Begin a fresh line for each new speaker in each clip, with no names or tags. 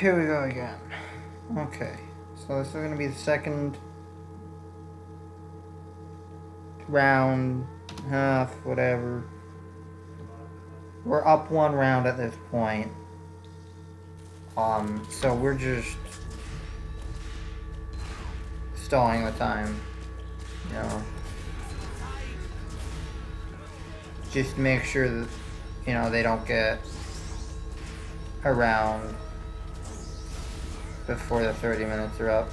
here we go again. Okay, so this is going to be the second round, half, whatever. We're up one round at this point. So we're just stalling the time, you know. Just make sure that, you know, they don't get around before the 30 minutes are up.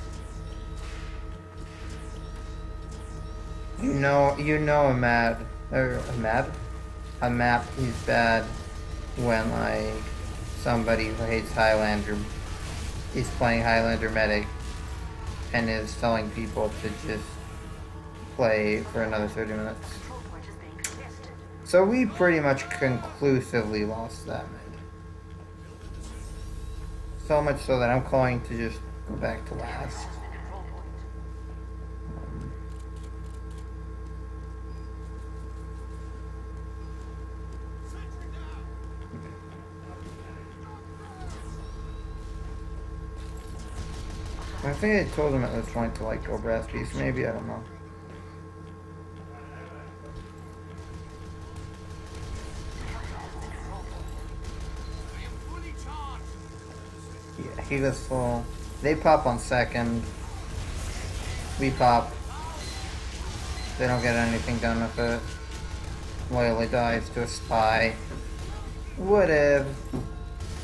You know a map is bad when, like, somebody who hates Highlander is playing Highlander Medic and is telling people to just play for another 30 minutes. So we pretty much conclusively lost that mid. So much so that I'm calling to just go back to last. I think I told him at this point to, like, go brass piece, maybe, I don't know. Yeah, he goes full. They pop on second. We pop. They don't get anything done with it. Loyally dies to a spy. Whatever.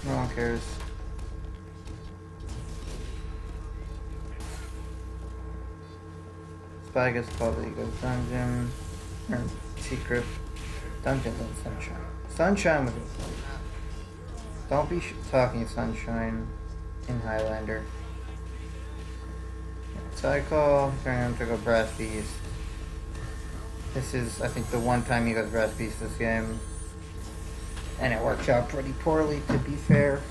No one cares. Spy gets called, he goes dungeon. Or secret. Dungeons and sunshine. Sunshine with it. Don't be talking sunshine in Highlander. Cycle, turn him to go brass beast. This is, I think, the one time he goes brass beast this game. And it works out pretty poorly, to be fair.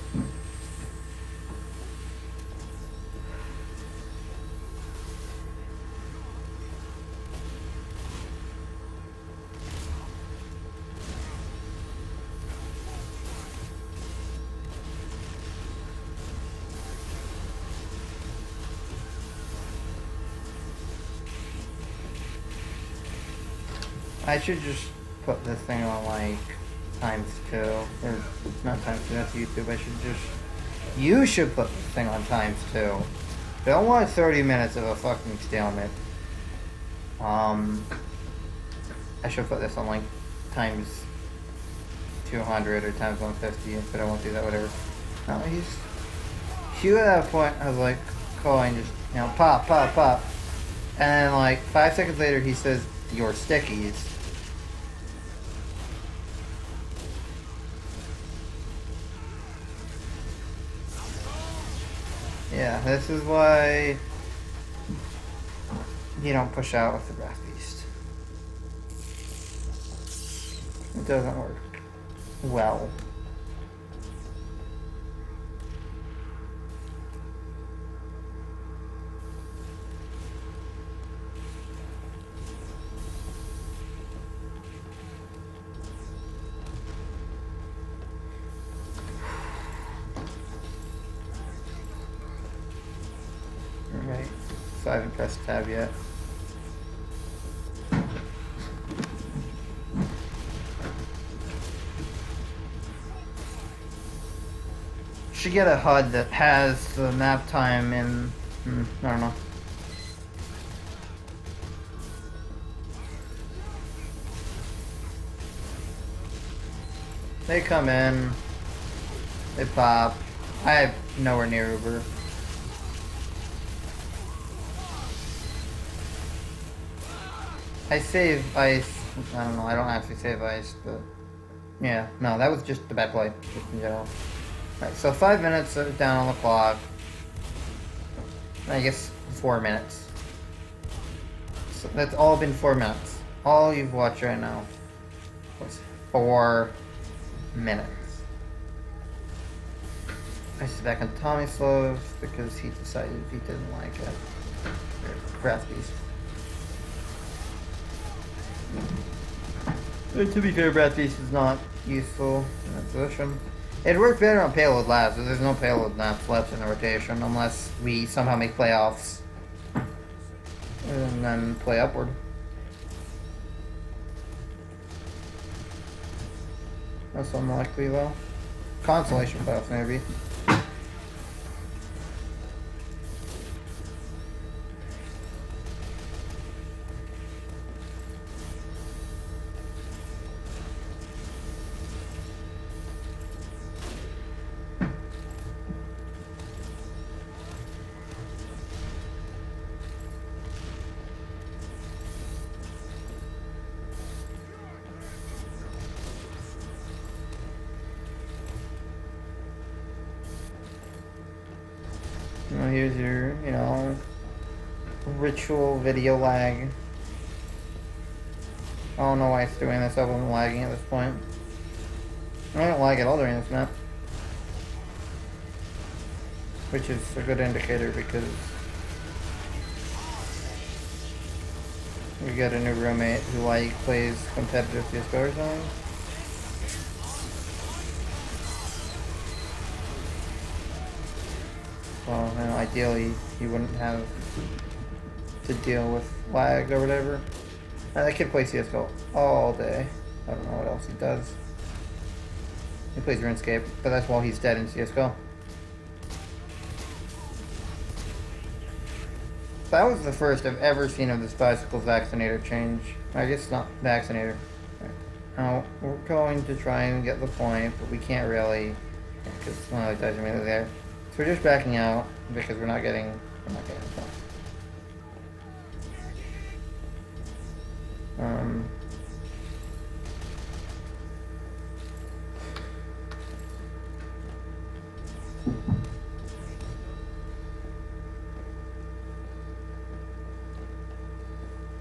I should just put this thing on, like, ×2. Or, not ×2, that's YouTube. I should just... You should put this thing on ×2. Don't want 30 minutes of a fucking stalemate. I should put this on, like, ×200 or ×150, but I won't do that, whatever. No, he's... Hugh at that point, I was like, calling just, you know, pop, pop, pop. And then, like, 5 seconds later, he says, "Your stickies." Yeah, this is why you don't push out with the brass beast. It doesn't work well. Alright, so I haven't pressed tab yet. Should get a HUD that has the map time in, I don't know. They come in, they pop. I have nowhere near Uber. I save ice. I don't know, I don't actually save ice, but yeah, no, that was just a bad play, just in general. Alright, so 5 minutes down on the clock. I guess 4 minutes. So that's all been 4 minutes. All you've watched right now was 4 minutes. Ice is back on Tommy Slows because he decided he didn't like it. Craft Beast. To be fair, Breath Beast is not useful in that position. It'd work better on payload labs, but there's no payload labs left in the rotation unless we somehow make playoffs. And then play upward. That's unlikely though. Consolation playoffs maybe. Well, here's your, you know, ritual video lag. I don't know why it's doing this other than lagging at this point. I don't lag at all during this map. Which is a good indicator because we got a new roommate who like plays competitive CSGO or something. Well, you know, ideally he wouldn't have to deal with lag or whatever. That kid plays CSGO all day. I don't know what else he does. He plays RuneScape, but that's while he's dead in CSGO. That was the first I've ever seen of this bicycle vaccinator change. I guess not vaccinator. Right. Now, we're going to try and get the point, but we can't really, because one of the guys are immediately there. So we're just backing out because we're not getting the point.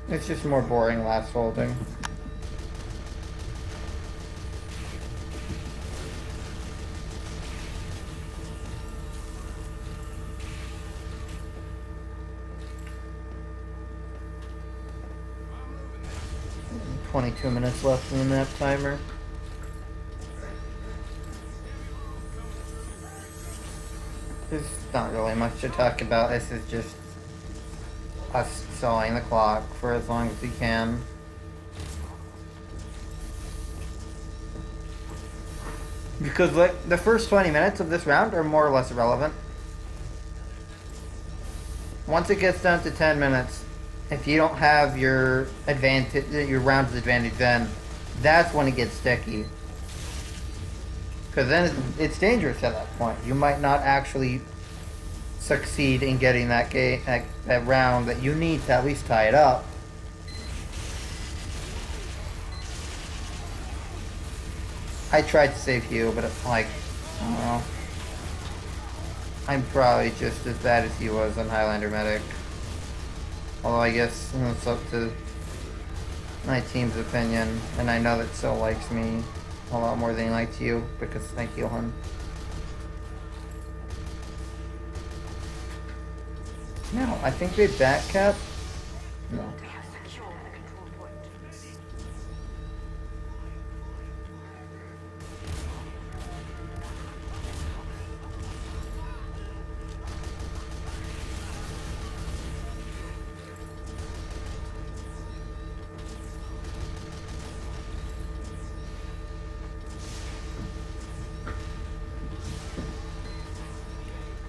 It's just more boring last holding. And 22 minutes left in the map timer. There's not really much to talk about. This is just us sawing the clock for as long as we can. Because like the first 20 minutes of this round are more or less irrelevant. Once it gets down to 10 minutes, if you don't have your advantage, your round's advantage, then that's when it gets sticky. Because then it's dangerous at that point. You might not actually succeed in getting that game, that round that you need to at least tie it up. I tried to save Hugh, but it's like, I don't know. I'm probably just as bad as he was on Highlander Medic. Although I guess it's up to my team's opinion, and I know that Sil likes me a lot more than he likes you because I heal him. No, I think they back cap. No.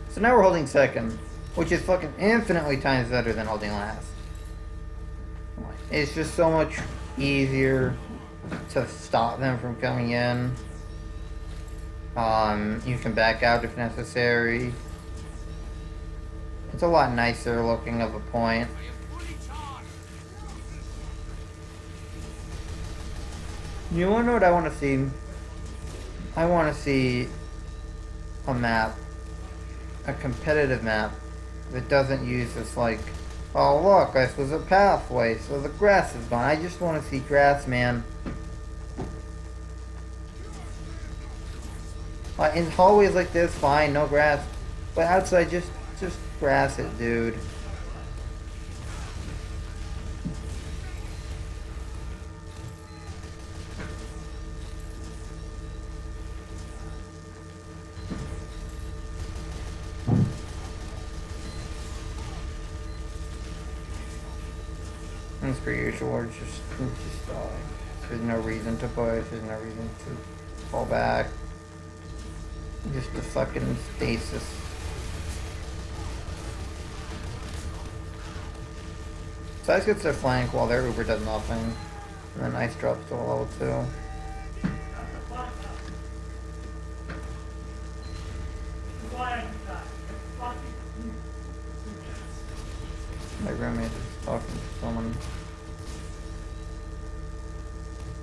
So now we're holding second, which is fucking infinitely times better than holding last. It's just so much easier to stop them from coming in. You can back out if necessary. It's a lot nicer looking of a point. You wanna know what I wanna see? I wanna see a map. A competitive map that doesn't use this like, oh look, this was a pathway, so the grass is gone. I just want to see grass, man. In hallways like this, fine, no grass. But outside, just grass it, dude. As per usual, just there's no reason to push, there's no reason to fall back. Just a fucking stasis. Size gets their flank while their Uber does nothing. And then Ice drops to a level 2. My roommate is talking to someone.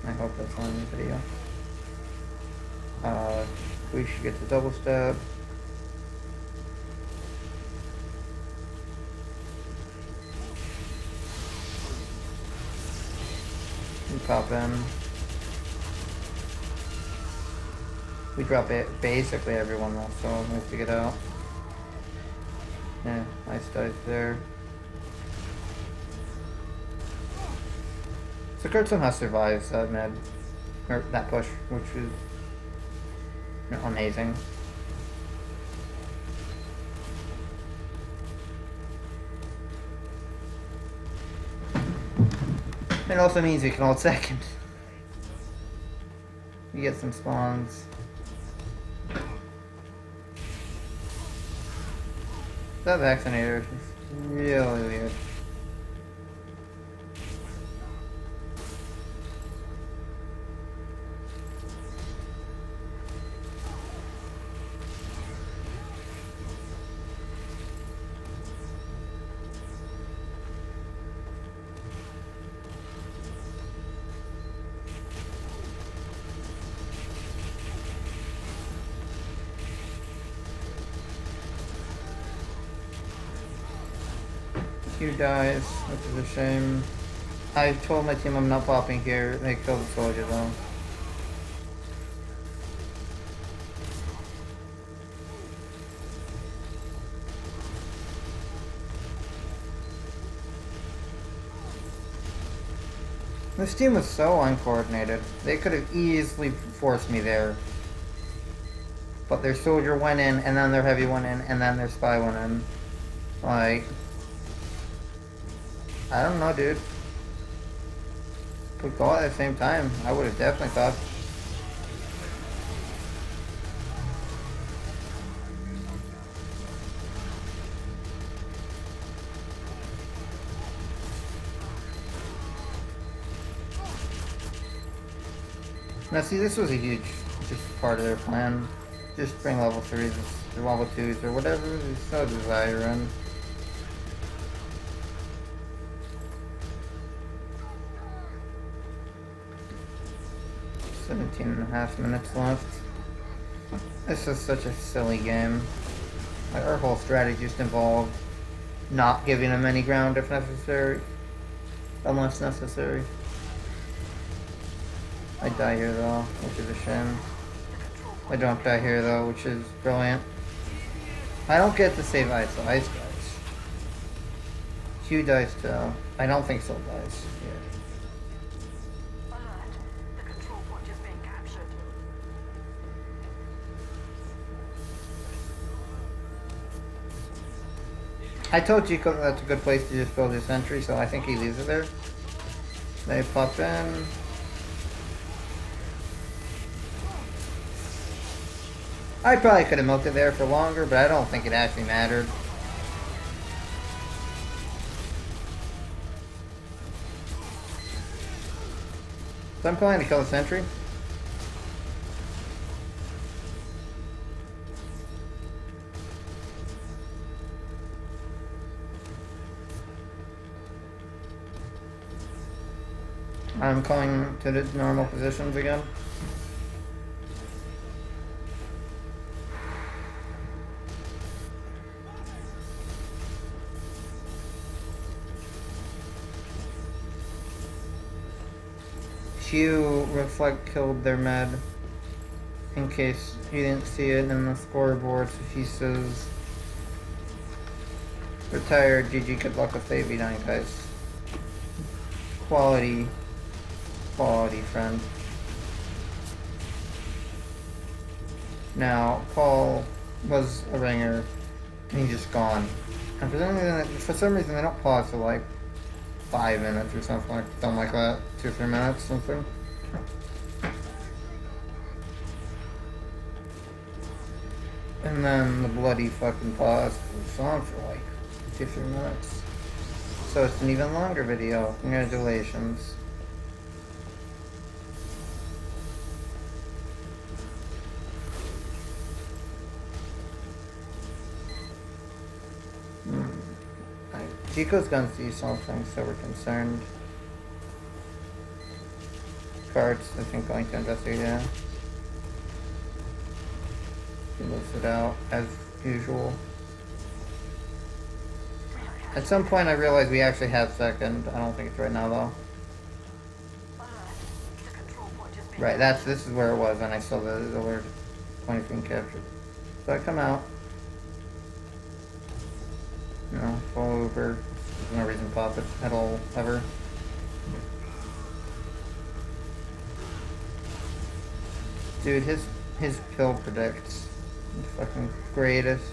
I hope that's on the video. We should get the double step. And pop in. We drop it basically everyone else, so we have to get out. Yeah, Ice dies there. So Kurt somehow survives that mid, or that push, which is amazing. It also means we can hold second. You get some spawns. That vaccinator is really weird. Q dies, which is a shame. I told my team I'm not popping here. They killed the soldier though. This team was so uncoordinated. They could have easily forced me there. But their soldier went in, and then their heavy went in, and then their spy went in. Like... I don't know, dude. Put go at the same time. I would have definitely thought. Now see, this was a huge just part of their plan. Just bring level 3s or level 2s or whatever they so desire in. 17.5 minutes left. This is such a silly game. Like, our whole strategy just involved not giving them any ground if necessary. Unless necessary. I die here though, which is a shame. I don't die here though, which is brilliant. I don't get to save Ice, so Ice dies. Q dies too. I don't think Soul dies. Yeah. I told Chico that's a good place to just build his sentry, so I think he leaves it there. They pop in. I probably could have milked it there for longer, but I don't think it actually mattered. So I'm planning to kill the sentry. I'm calling to the normal positions again. Q reflect killed their med. In case you didn't see it in the scoreboard, so he says retired, GG, good luck with AV9 guys. Quality friend. Now, Paul was a ringer, and he's just gone. And for some reason they don't pause for like 5 minutes or something like that. 2 or 3 minutes, something. And then the bloody fucking pause goes on for like 2 or 3 minutes. So it's an even longer video. Congratulations. Chico's gonna see something, so we're concerned. Cards, I think, going to investigate it. He looks it out, as usual. At some point I realized we actually have second. I don't think it's right now, though. Right, this is where it was, and I saw the alert point being captured. So I come out. You know, fall over. There's no reason to pop it at all, ever. Dude, his pill predicts the fucking greatest.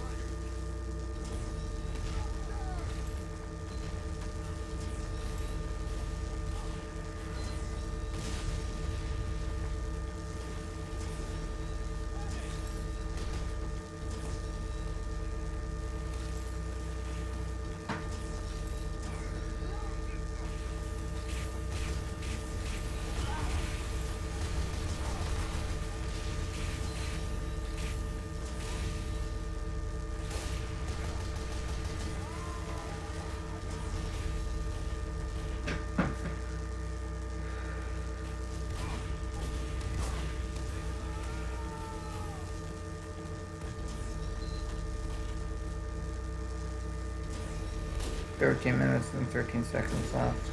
$13 minutes and 13 seconds left.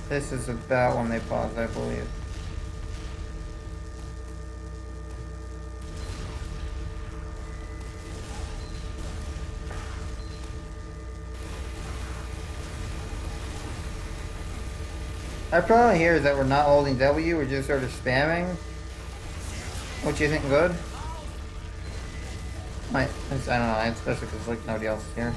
This is about when they pause, I believe. Our problem here is that we're not holding W, we're just sort of spamming. What you think, good? I don't know, especially because like nobody else is here.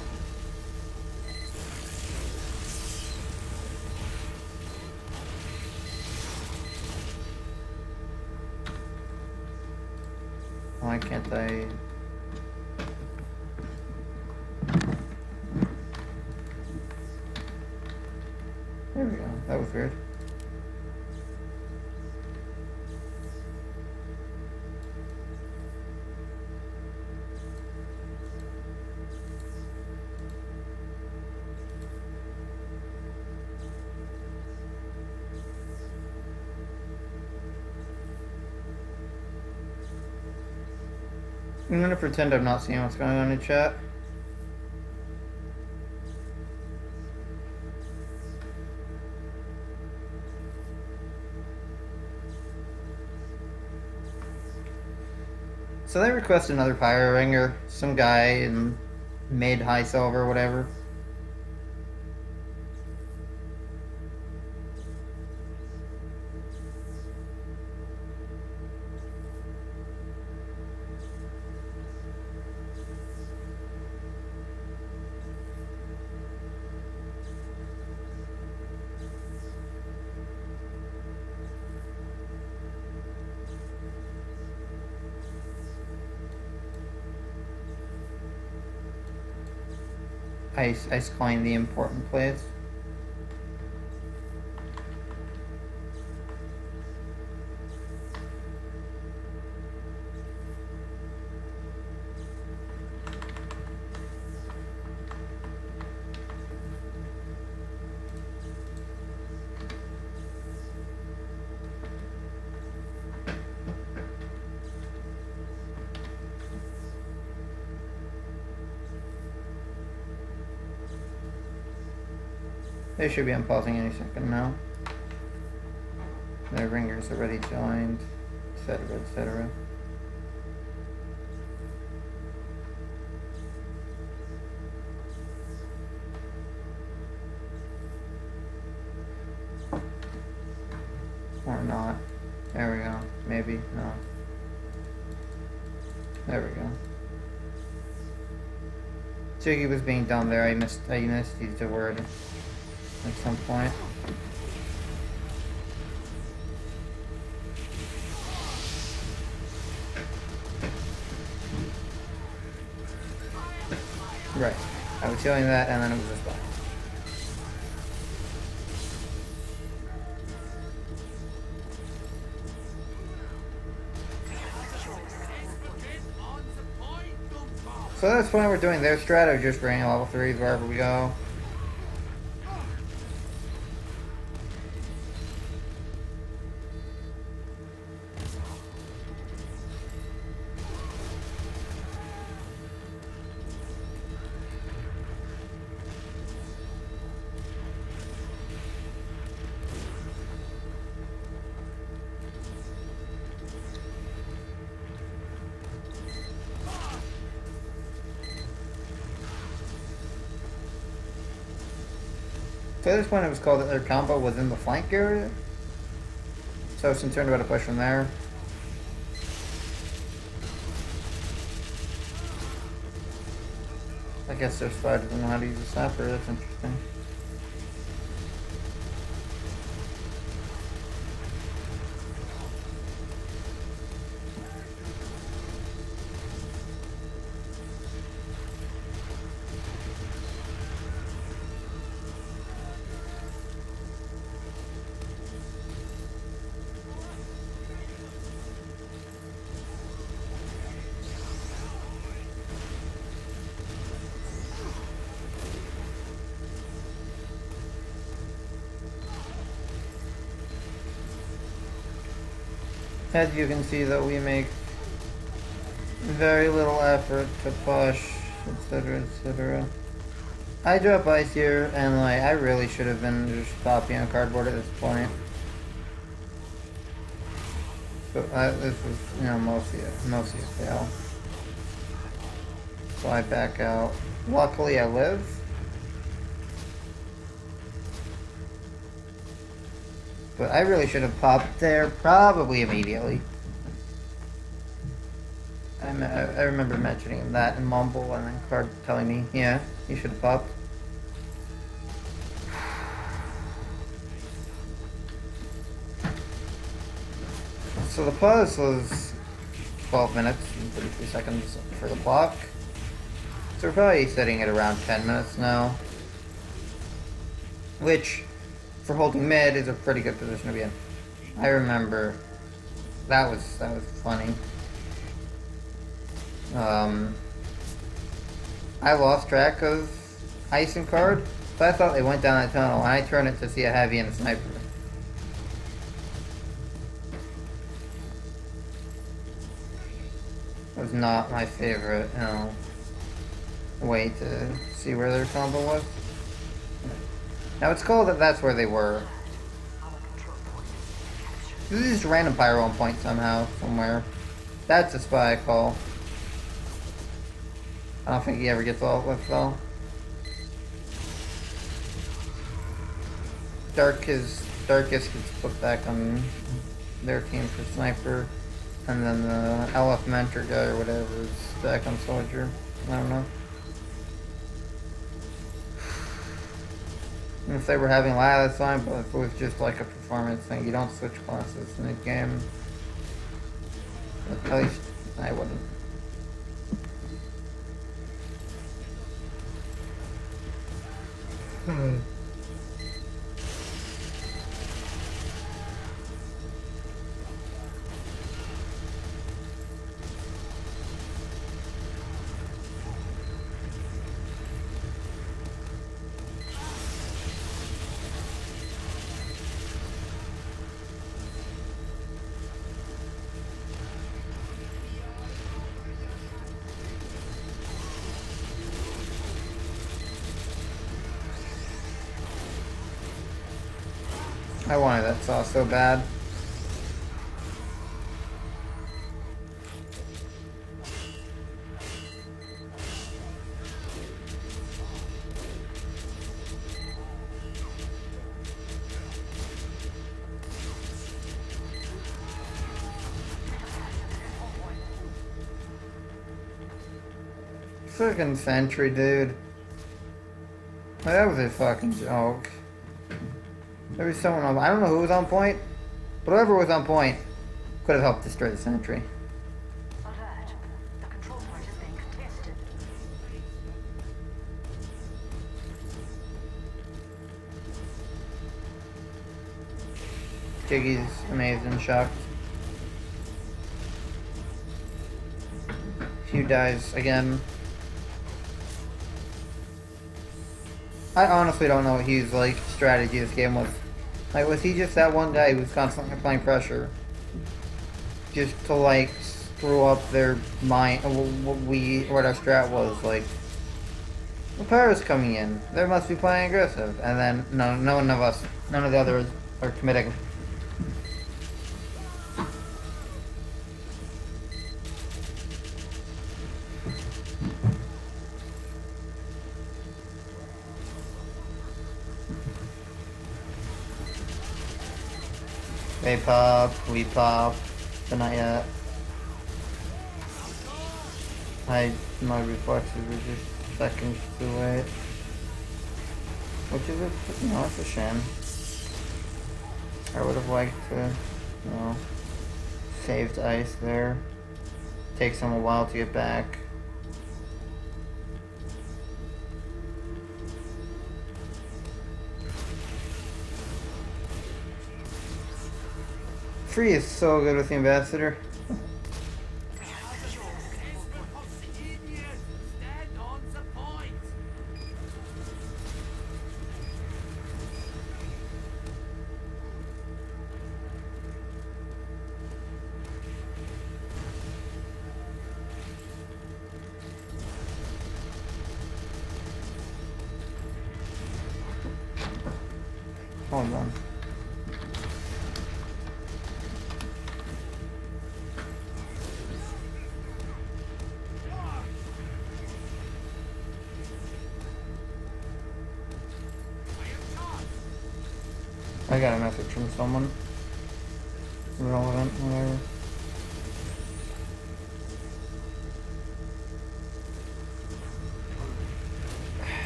Why can't I? There we go, that was weird. I'm gonna pretend I'm not seeing what's going on in chat. So they request another Pyro Ringer, some guy in mid high silver, whatever. Ice coin the important plays. They should be unpausing any second now. Their ringers already joined, etc., etc. Or not. There we go. Maybe. No. There we go. Jiggy was being dumb there. I missed used a word at some point. Right. I was healing that, and then it was just fine. So that's why we're doing their strat, or just bringing level 3s wherever we go. So at this point it was called that their combo was in the flank area. So I was concerned about a push from there. I guess their side doesn't know how to use a sniper, that's interesting. As you can see, though, we make very little effort to push, etc., etc. I drop ice here, and like I really should have been just copying a cardboard at this point. But this was, you know, mostly a fail. So I back out. Luckily, I live. But I really should have popped there probably immediately. I remember mentioning that in Mumble and then Card telling me, yeah, you should have popped. So the pause was 12 minutes and 33 seconds for the block. So we're probably sitting at around 10 minutes now. Which, for holding mid, is a pretty good position to be in. I remember that was funny. I lost track of Ice and Card, so I thought they went down that tunnel, and I turned it to see a heavy and a sniper. It was not my favorite, you know, way to see where their combo was. Now it's cool that that's where they were. This is just random pyro on point somehow, somewhere. That's a spy call. I don't think he ever gets off with though. Darkest gets put back on their team for sniper, and then the LF mentor guy or whatever is back on soldier. I don't know. And if they were having lag, that's fine, but if it was just like a performance thing, you don't switch classes in a game. At least I wouldn't. I wanted that sauce so bad. Fucking sentry, dude. That was a fucking joke. There was someone on... I don't know who was on point, but whoever was on point could have helped destroy the sentry.
Alert. The control point is being contested.
Jiggy's amazing, shocked. Hugh dies again. I honestly don't know what Hugh's like strategy this game was. Like, was he just that one guy who was constantly applying pressure? Just to like screw up their mind, what our strat was, like, the Pyro's coming in, they must be playing aggressive, and then none of the others are committing. They pop, we pop, but not yet. My reflexes were just seconds too late. Which is it's a shame. I would have liked to, saved ice there. Takes them a while to get back. Free is so good with the ambassador. Hold on. I got a message from someone. Relevant, whatever.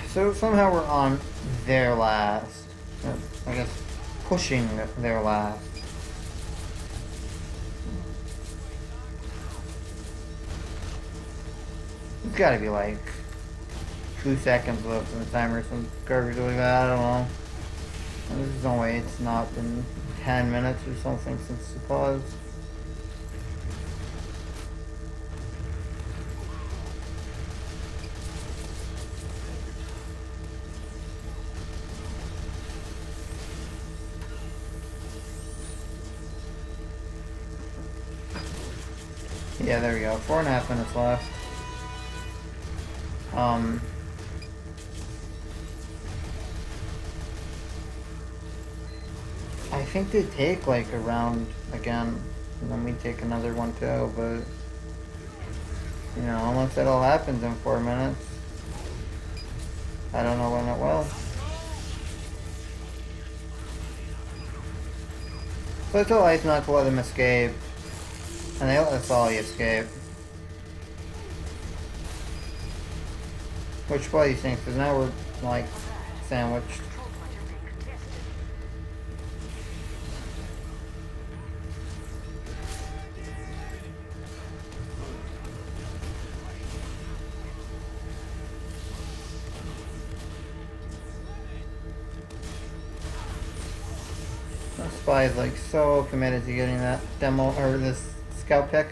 So somehow we're on their last. I guess pushing their last. It's gotta be like 2 seconds left in the timer, some garbage like that, I don't know. And this is only, it's not been 10 minutes or something since the pause. Yeah, there we go. 4.5 minutes left. I think they take like a round again, and then we take another one too, but unless it all happens in 4 minutes, I don't know when it will. So I told Ice not to let them escape, and they let us all escape. Which bloody stinks, because now we're like sandwiched. Spy is like so committed to getting that demo or this scout pick.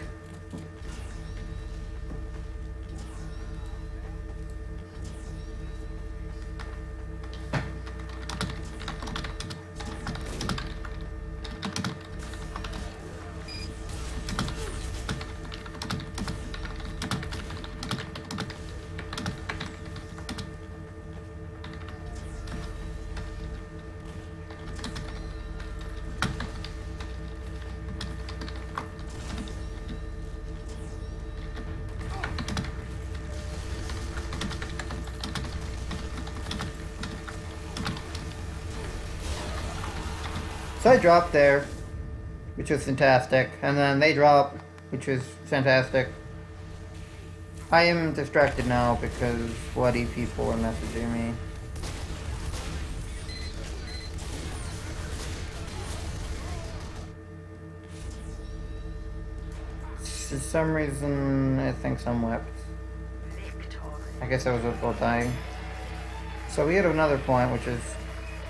So I dropped there, which was fantastic, and then they drop, which was fantastic. I am distracted now because bloody people are messaging me. For some reason, I think I'm wept. I guess I was with both dying. So we had another point, which is,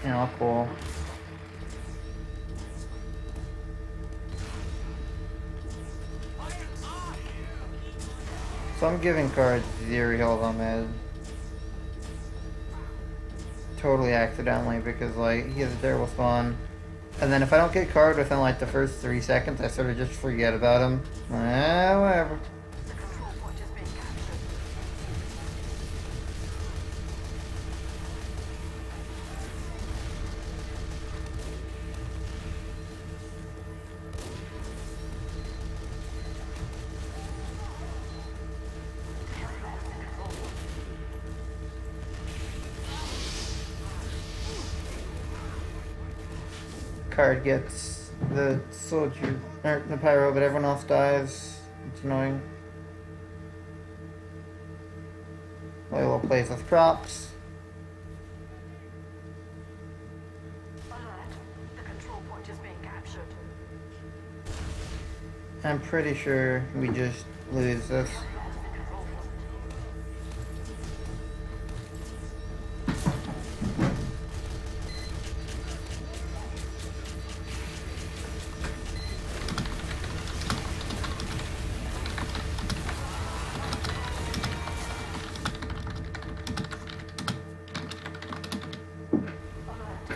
you know, cool. So I'm giving cards 0 heals on mid. Totally accidentally, because like, he has a terrible spawn. And then if I don't get card within like the first 3 seconds, I sort of just forget about him. Whatever.
The control point is being captured.
Card gets the soldier, or the pyro, but everyone else dies. It's annoying. Loyal plays with props.
Alert. The control point is being captured.
I'm pretty sure we just lose this.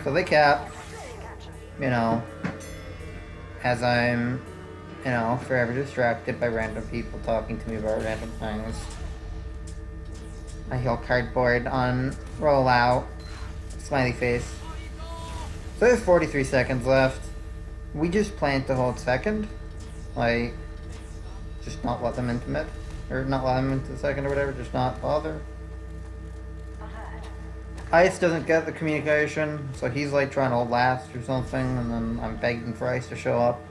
So they cap, you know, as I'm, you know, forever distracted by random people talking to me about random things. I heal cardboard on rollout, smiley face. So there's 43 seconds left. We just plan to hold second, like, just not let them into mid, or not let them into the second or whatever, just not bother. Ice doesn't get the communication, so he's like trying to hold last or something, and then I'm begging for Ice to show up.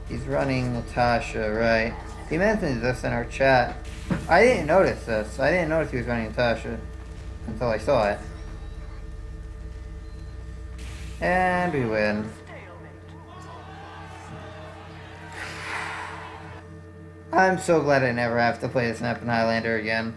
He's running Natasha, right? He mentioned this in our chat. I didn't notice this. I didn't notice he was running Natasha until I saw it. And we win. I'm so glad I never have to play the Snap and Highlander again.